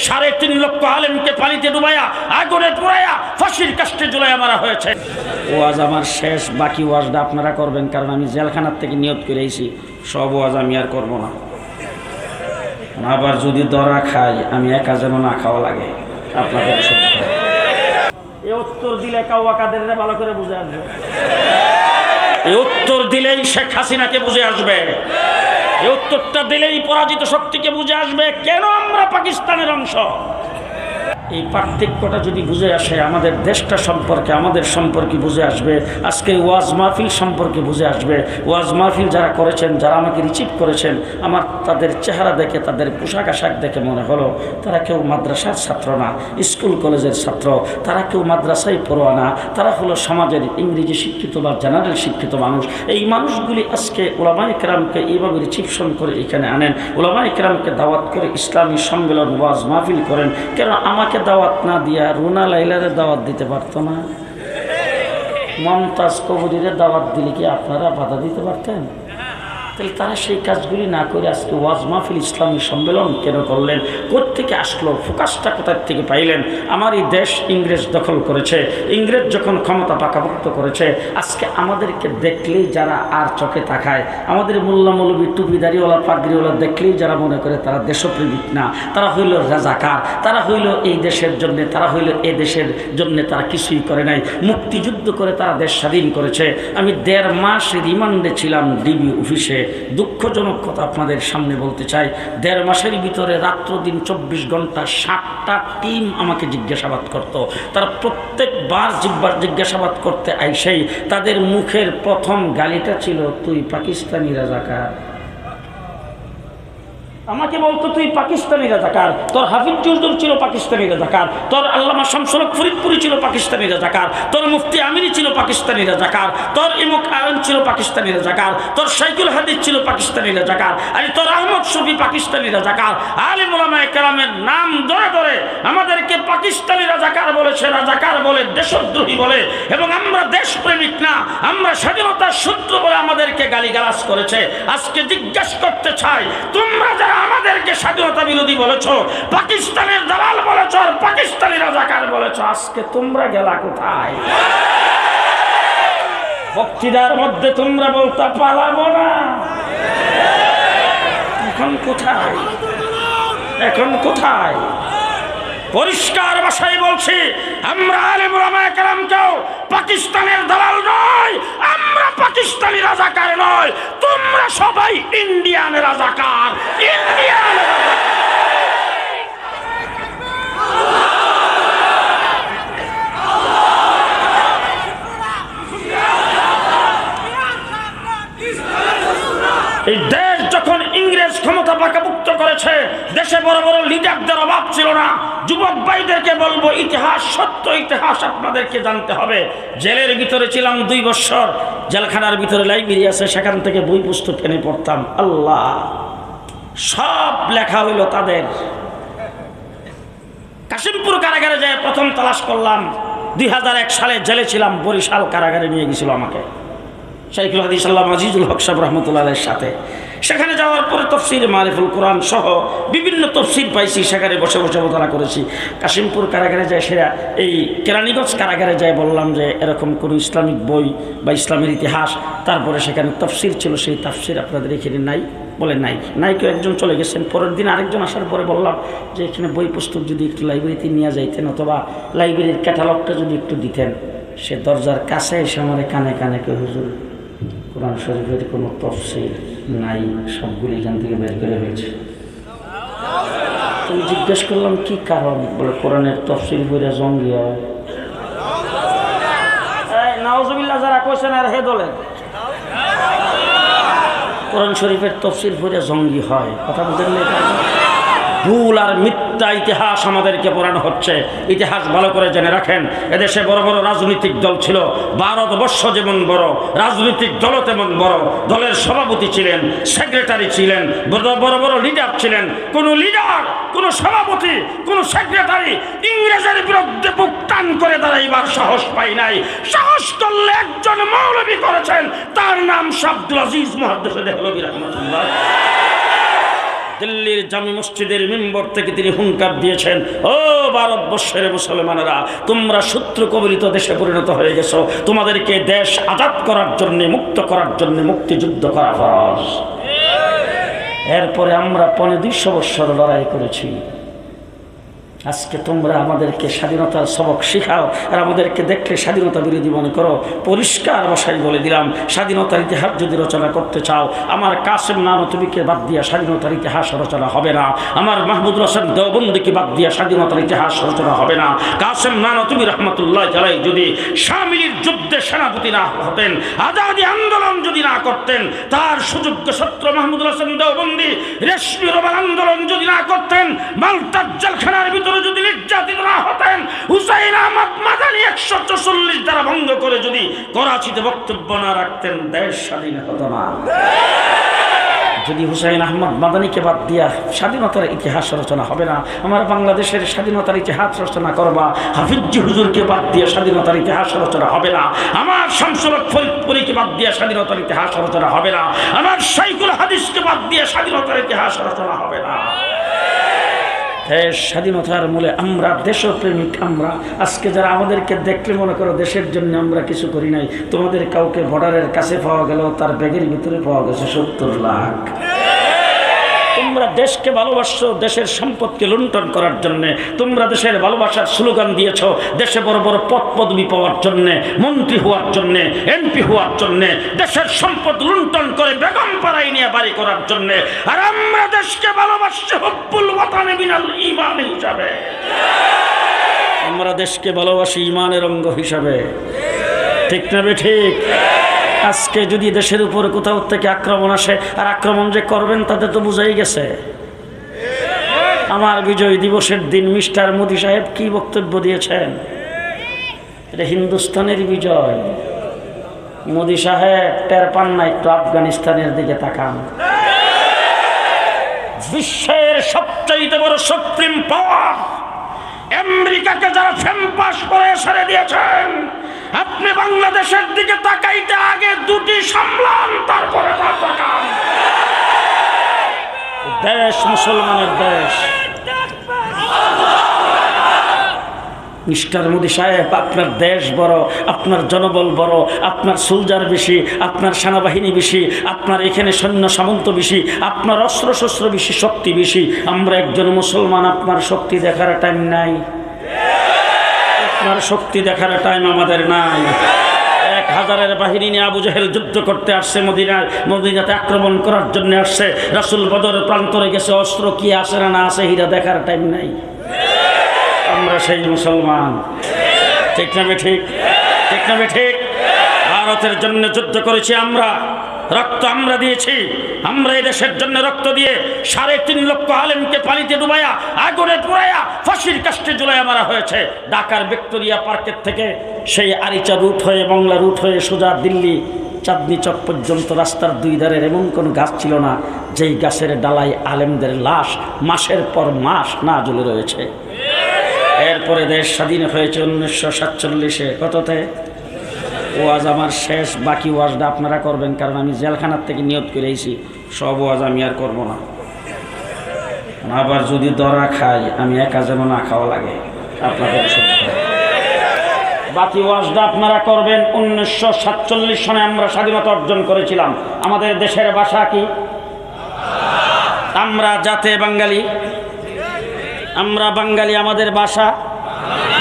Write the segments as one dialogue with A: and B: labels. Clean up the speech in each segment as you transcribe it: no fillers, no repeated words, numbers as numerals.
A: 3.5 লক্ষ আলেমকে পানিতে ডুবাইয়া আগুনে পুড়াইয়া ফাঁসির কাস্টে ঝুলাইয়া মারা হয়েছে। ওয়াজ আমার শেষ, বাকি ওয়াজটা আপনারা করবেন, কারণ আমি জেলখানার থেকে নিয়ত করে আইছি সব ওয়াজ আমি আর করবো না। আবার যদি দরা খাই আমি একা যেন না খাওয়া লাগে আপনাদের সত্য। এই উত্তর দিলে কাউয়া কাদের ভালো করে বুঝে আসবে, এই উত্তর দিলেই শেখ হাসিনাকে বুঝে আসবে, এই উত্তরটা দিলেই পরাজিত শক্তিকে বুঝে আসবে কেন আমরা পাকিস্তানের অংশ। এই পার্থক্যটা যদি বুঝে আসে আমাদের দেশটা সম্পর্কে, আমাদের সম্পর্কে বুঝে আসবে। আজকে ওয়াজ মাহফিল সম্পর্কে বুঝে আসবে। ওয়াজ মাহফিল যারা করেছেন, যারা আমাকে রিসিভ করেছেন, আমার তাদের চেহারা দেখে, তাদের পোশাক আশাক দেখে মনে হলো তারা কেউ মাদ্রাসার ছাত্র না, স্কুল কলেজের ছাত্র, তারা কেউ মাদ্রাসায় পড়োয়া না, তারা হলো সমাজের ইংরেজি শিক্ষিত বা জেনারেল শিক্ষিত মানুষ। এই মানুষগুলি আজকে উলামায়ে কেরামকে এইভাবে রিসিপশন করে এখানে আনেন, উলামায়ে কেরামকে দাওয়াত করে ইসলামী সম্মেলন ওয়াজ মাহফিল করেন। কেন আমাকে দাওয়াত না দিয়া রুনা লাইলারে দাওয়াত দিতে পারতো না? মমতাজ কবরীরে দাওয়াত দিলে কি আপনারা বাধা দিতে পারতেন? তাহলে তারা সেই কাজগুলি না করে আজকে ওয়াজ মাহফিল ইসলামী সম্মেলন কেন করলেন? কোত্থেকে আসলো? ফোকাসটা কোথার থেকে পাইলেন? আমার এই দেশ ইংরেজ দখল করেছে, ইংরেজ যখন ক্ষমতা পাকাপোক্ত করেছে, আজকে আমাদেরকে দেখলেই যারা আর চোখে তাকায়, আমাদের মোল্লা মৌলবী টুপিদারিওয়ালা পাগড়িওয়ালা দেখলেই যারা মনে করে তারা দেশপ্রেমিক না, তারা হইল রাজাকার, তারা হইল এই দেশের জন্যে, তারা হইল এ দেশের জন্যে তারা কিছুই করে নাই, মুক্তিযুদ্ধ করে তারা দেশ স্বাধীন করেছে। আমি 1.5 মাস রিমান্ডে ছিলাম ডিবি অফিসে। দুঃখজনক কথা আপনাদের সামনে বলতে চাই, 1.5 মাসের ভিতরে রাত্র দিন 24 ঘন্টা 7টা টিম আমাকে জিজ্ঞাসাবাদ করত। তারা প্রত্যেকবার জিজ্ঞাসাবাদ করতে আইসেই তাদের মুখের প্রথম গালিটা ছিল, তুই পাকিস্তানি রাজাকার। আমাকে বলতো তুই পাকিস্তানি রাজাকার, তোর হাফিজ জুজুর ছিল পাকিস্তানি রাজাকার, তোর আল্লামা শামসুল হক ফরিদপুরি ছিল পাকিস্তানি রাজাকার, তোর মুফতি আমিরি ছিল পাকিস্তানি রাজাকার, তোর ইমুক আয়ন ছিল পাকিস্তানি রাজাকার, তোর শাইখুল হাদিস ছিল পাকিস্তানি রাজাকার, আর তোর আহমদ শফি পাকিস্তানি রাজাকার। আলিম উলামায়ে কেরামের নাম ধরে ধরে আমাদেরকে পাকিস্তানি রাজাকার বলেছে, রাজাকার বলে, দেশদ্রোহী বলে, এবং আমরা দেশপ্রেমিক না, আমরা স্বাধীনতার শত্রু বলে আমাদেরকে গালিগালাজ করেছে। আজকে জিজ্ঞাসা করতে চাই, তোমরা যারা আমাদেরকে স্বাধীনতা বিরোধী বলেছো, পাকিস্তানের দালাল বলেছো, আর পাকিস্তানি রাজাকার বলেছো, আজকে তোমরা গেলা কোথায়? বক্তৃতার মধ্যে তোমরা বলতে পালাবো না, এখন কোথায়? এখন কোথায়? পরিষ্কার ভাষায় বলছি, আমরা আলেম উলামায়ে কেরামকেও পাকিস্তানের দালাল নয়, আমরা পাকিস্তানি রাজাকার নয়, তোমরা সবাই ইন্ডিয়ান রাজাকার, ইন্ডিয়ান এই দেশ যখন ইংরেজ ক্ষমতা পাকাপোক্ত করেছে, দেশে বড় বড় লিডারদের অভাব ছিল না। যুবক ভাইদেরকে বলবো, ইতিহাস সত্য, ইতিহাস আপনাদেরকে জানতে হবে। জেলের ভিতরে ছিলাম 2 বছর, জেলখানার ভিতরে লাইব্রেরি আছে, সেখান থেকে বই পুস্তক এনে পড়তাম। আল্লাহ, সব লেখা হইল তাদের। কাশিমপুর কারাগারে যায় প্রথম তালাশ করলাম, 2001 সালে জেলে ছিলাম, বরিশাল কারাগারে নিয়ে গেছিল আমাকে শাইখুল হাদিস আল্লামা আজিজুল হক সাহেব রহমতুল্লাহের সাথে। সেখানে যাওয়ার পরে তফসির মারিফুল কোরআন সহ বিভিন্ন তফসির পাইছি, সেখানে বসে বসে মোতালা করেছি। কাশিমপুর কারাগারে যায়, সেরা এই কেরানীগঞ্জ কারাগারে যায় বললাম যে এরকম কোনো ইসলামিক বই বা ইসলামের ইতিহাস, তারপরে সেখানে তফসির ছিল, সেই তফসির আপনাদের এখানে নাই? বলে নাই। নাই, কেউ একজন চলে গেছেন। পরের দিন আরেকজন আসার পরে বললাম যে এখানে বই পুস্তক যদি একটু লাইব্রেরিতে নিয়ে যাইতেন, অথবা লাইব্রেরির ক্যাটালগটা যদি একটু দিতেন। সে দরজার কাছে এসে আমার কানে কানে কেউ, হুজুর কোরআন শরীফের কোনো তফসির নাই, সবগুলি এখান থেকে বের করে হয়েছে। তুমি জিজ্ঞেস করলাম কি কারণ? বলে কোরআনের তফসির বইরা জঙ্গি হয়। নাউজুবিল্লাহ যারা কইছেন আর হে দলে কোরআন শরীফের তফসির বইরা জঙ্গি হয়, কথা বুঝলেন? ভুল আর মিথ্যা ইতিহাস আমাদেরকে পড়ানো হচ্ছে। ইতিহাস ভালো করে জেনে রাখেন, এদেশে বড় বড় রাজনৈতিক দল ছিল। ভারতবর্ষ যেমন বড়, রাজনৈতিক দলও তেমন বড়। দলের সভাপতি ছিলেন, সেক্রেটারি ছিলেন, বড় বড় লিডার ছিলেন। কোন লিডার, কোন সভাপতি, কোন সেক্রেটারি ইংরেজের বিরুদ্ধে বুক টান করে দাঁড়াইবার সাহস পাই নাই। সাহস করলে একজন মৌলবী করেছেন, তার নাম আব্দুল আজিজ মুহাদ্দিস দেহলভী রাহমাতুল্লাহ। দিল্লির জামি মসজিদের মিম্বর থেকে তিনি হুঙ্কার দিয়েছেন, ও ভারতবর্ষের মুসলমানেরা, তোমরা শত্রু কবলিত দেশে পরিণত হয়ে গেছো, তোমাদেরকে দেশ আজাদ করার জন্য, মুক্ত করার জন্য মুক্তিযুদ্ধ করা ফরজ। এরপরে আমরা 250 বছর লড়াই করেছি। আজকে তোমরা আমাদেরকে স্বাধীনতার সবক শিখাও আর আমাদেরকে দেখলে স্বাধীনতা বিরোধী মনে করো। পরিষ্কার ভাষায় বলে দিলাম, স্বাধীনতার ইতিহাস যদি রচনা করতে চাও, আমার কাসেম নানতুবিকে বাদ দিয়া স্বাধীনতার ইতিহাস রচনা হবে না। আমার মাহমুদুল হাসান দেওবন্দীকে বাদ দিয়া স্বাধীনতার ইতিহাস রচনা হবে না। কাসেম নানতুবি রহমতুল্লাহ আলাইহি যদি শামিলির যুদ্ধে সেনাপতি না হতেন, আজাদী আন্দোলন যদি না করতেন, তার সুযোগ্য ছাত্র মাহমুদুল হাসান দেওবন্দী রেশমি রোমান আন্দোলন যদি না করতেন, মালটার জেলখানার ভিতরে যদি নির্যাতিত না হতেন, হুসাইন আহমদ মাদানী 144 দ্বারা ভঙ্গ করে যদি করাচিতে বক্তব্য না রাখতেন, দেশ স্বাধীন হতো না। যদি হুসাইন আহমদ মাদানীকে বাদ দিয়া স্বাধীনতার ইতিহাস রচনা হবে না। আমার বাংলাদেশের স্বাধীনতার ইতিহাস রচনা করবা, হাফিজি হুজুরকে বাদ দিয়ে স্বাধীনতার ইতিহাস রচনা হবে না। আমার শামসুল হক ফরিদপুরীকে বাদ দিয়ে স্বাধীনতার ইতিহাস রচনা হবে না। আমার শাইখুল হাদিসকে বাদ দিয়ে স্বাধীনতার ইতিহাস রচনা হবে না। দেশ স্বাধীনতার মূলে আমরা দেশপ্রেমিক। আমরা আজকে যারা আমাদেরকে দেখলে মনে করো দেশের জন্য আমরা কিছু করি নাই, তোমাদের কাউকে বর্ডারের কাছে পাওয়া গেল, তার ব্যাগের ভিতরে পাওয়া গেছে 70 লাখ। তোমরা দেশকে ভালোবাসছো দেশের সম্পদকে লুণ্ঠন করার জন্যে। তোমরা দেশের ভালোবাসার স্লোগান দিয়েছ দেশে বড় বড় পদ পদবি পাওয়ার জন্যে, মন্ত্রী হওয়ার জন্যে, এমপি হওয়ার জন্যে, দেশের সম্পদ লুণ্ঠন করে বেগম পাড়াই নিয়ে বাড়ি করার জন্যে। আর আমরা দেশকে ভালোবাসছি হুব্বুল ওয়াতানি মিনাল ঈমান হিসাবে। আমরা দেশকে ভালোবাসি ঈমানের অঙ্গ হিসাবে। ঠিক না বে ঠিক? আজকে যদি দেশের উপর কোথাও থেকে আক্রমণ আসে, আর আক্রমণ যে করবেন তাতে তো বুঝাই গেছে। আমার বিজয় দিবসের দিন মিস্টার মোদি সাহেব কি বক্তব্য দিয়েছেন? এটা হিন্দুস্তানের বিজয়। মোদি সাহেব টের পান না, একটু আফগানিস্তানের দিকে তাকান। বিশ্বের সবচেয়ে বড় সুপ্রিম পাওয়ার আমেরিকাকে যারা ফেম্পাস করে ছেড়ে দিয়েছেন, আপনি বাংলাদেশের দিকে তাকাইতে আগে দুটি সামলান, তারপরে তাকান। দেশ মুসলমানের দেশ। মিস্টার মোদি সাহেব, আপনার দেশ বড়, আপনার জনবল বড়, আপনার সোলজার বেশি, আপনার সেনাবাহিনী বেশি, আপনার এখানে সৈন্য সামন্ত বেশি, আপনার অস্ত্র শস্ত্র বেশি, শক্তি বেশি। আমরা একজন মুসলমান, আপনার শক্তি দেখার টাইম নাই। আপনার শক্তি দেখার টাইম আমাদের নাই। 1000-এর বাহিনী নিয়ে আবু জাহেল যুদ্ধ করতে আসছে, মদিনাতে আক্রমণ করার জন্য আসছে। রাসূল বদর প্রান্তরে গেছে, অস্ত্র কি আছে না না আছে হীরা দেখার টাইম নাই। আমরা সেই মুসলমান। ঠিক না ঠিক? ঠিক না ঠিক? ভারতের জন্য যুদ্ধ করেছি আমরা, রক্ত আমরা দিয়েছি। আমরা এই দেশের জন্য রক্ত দিয়ে 3.5 লক্ষ আলেমকে পানিতে ডুবাইয়া, আগুনে পুড়াইয়া, ফাঁসির কাস্টে ঝুলাইয়া মারা হয়েছে। ঢাকার ভিক্টোরিয়া পার্কের থেকে সেই আরিচা রুট হয়ে, বাংলা রুট হয়ে সোজা দিল্লি চাঁদনি চক পর্যন্ত রাস্তার 2 ধারের এমন কোনো গাছ ছিল না যেই গাছের ডালায় আলেমদের লাশ মাসের পর মাস না ঝুলে রয়েছে। এরপরে দেশ স্বাধীন হয়েছে 1947-এ। কততে? ওয়াজ আমার শেষ, বাকি ওয়াজটা আপনারা করবেন, কারণ আমি জেলখানার থেকে নিয়ত করে আইছি, সব ওয়াজ আমি আর করবো না। আবার যদি দরা খাই, আমি একা যেন না খাওয়া লাগে, আপনাদের বাকি ওয়াজটা আপনারা করবেন। 1947 সনে আমরা স্বাধীনতা অর্জন করেছিলাম। আমাদের দেশের ভাষা কি? আমরা জাতে বাঙালি, আমরা বাঙালি, আমাদের ভাষা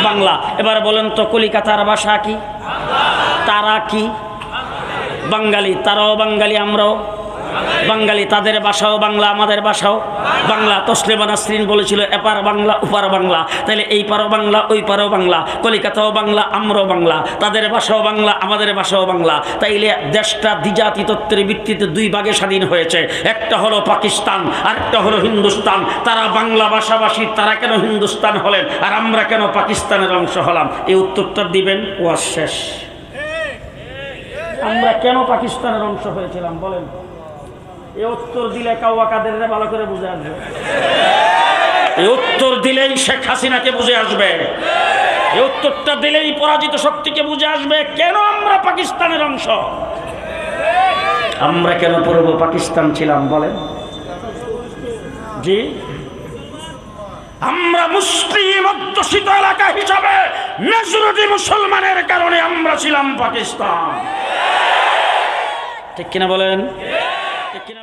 A: বাংলা। এবার বলেন তো কলিকাতার ভাষা কি? তারা কি? বাঙালি। তারাও বাঙালি, আমরাও বাঙালি। তাদের ভাষাও বাংলা, আমাদের ভাষাও বাংলা। তসলিমা নাসরিন বলেছিল এপার বাংলা ওপার বাংলা, তাহলে এই পারও বাংলা ওই পারও বাংলা। কলিকাতাও বাংলা, আমরাও বাংলা। তাদের ভাষাও বাংলা, আমাদের ভাষাও বাংলা। তাইলে দেশটা দ্বিজাতি তত্ত্বের ভিত্তিতে 2 ভাগে স্বাধীন হয়েছে। একটা হলো পাকিস্তান, আরেকটা হলো হিন্দুস্তান। তারা বাংলা ভাষাভাষী, তারা কেন হিন্দুস্তান হলেন আর আমরা কেন পাকিস্তানের অংশ হলাম? এই উত্তরটা দিবেন। ওয়াজ শেষ। আমরা কেন পাকিস্তানের অংশ হয়েছিলাম বলেন? এই উত্তর দিলে কাউয়া কাদেররে ভালো করে বুঝে আসবে। এই উত্তর দিলেই শেখ হাসিনাকে বুঝে আসবে। এই উত্তরটা দিলেই পরাজিত শক্তিকে বুঝে আসবে কেন আমরা পাকিস্তানের অংশ। আমরা কেন পূর্ব পাকিস্তান ছিলাম বলেন? জি, আমরা মুসলিম অধ্যুষিত এলাকা হিসাবে মেজরিটি মুসলমানের কারণে আমরা ছিলাম পাকিস্তান। ঠিক কিনা বলেন? ঠিক কিনা?